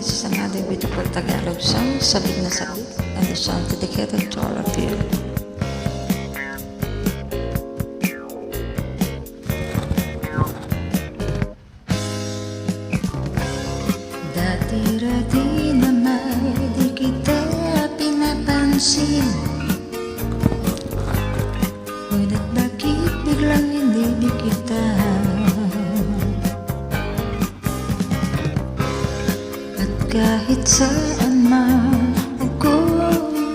This is another beautiful Tagalog song, Sabik na Sabik, and the song dedicated to all of you. Dati-rati naman di kita pinapansin, ngunit bakit biglang hindi kita? At kahit saan man ako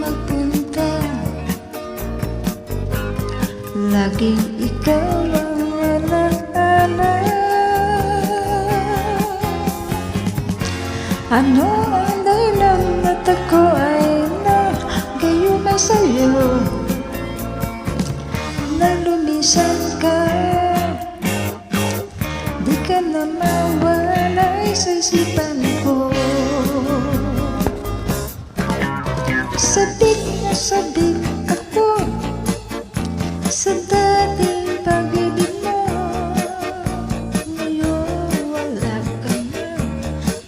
magpunta, laging ikaw ang alaala. Ano ang dahilan at ako ay nagayuma sa'yo, na lumisan ka, di ka na mawalay sa isipan ko. Sabik na sabik ako sa dating pag-ibig mo, ngayon wala ka na,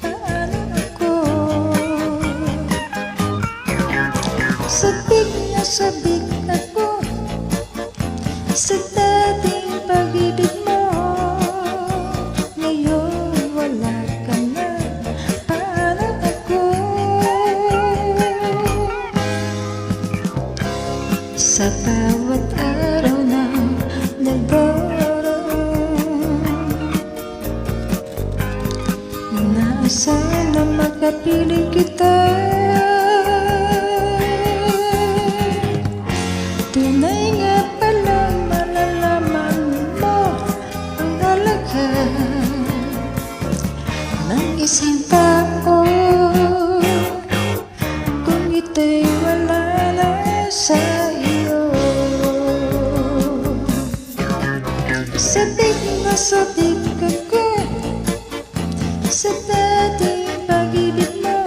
paano ako? Sabik na sabik ako sa dating pag-ibig mo, ngayon wala ka na, paano ako? Sa bawat araw na nagdarating, inaasal na makapiling kita. Tunay nga palang malalaman mo ang halaga ng isang tao, kung ito'y wala na sa iyo. Sabik na sabik ako sa dating pag-ibig mo,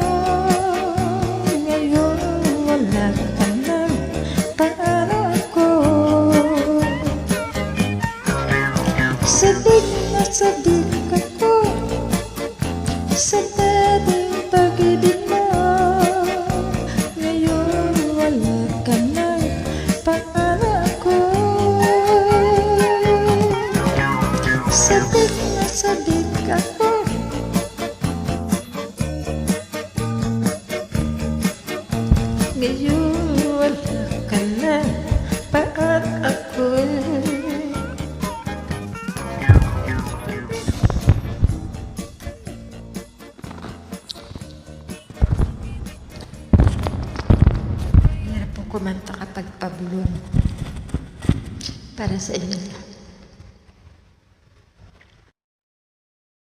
ngayon wala ka na, paano ako? Sabik na sabik ako sa dating pag-ibig mo, ngayon wala ka na, paano ako? Sabik na sabik ako ngayon wala ka na, paano ako? Hirap po kumanta kapag pabulong. Para sa inyo.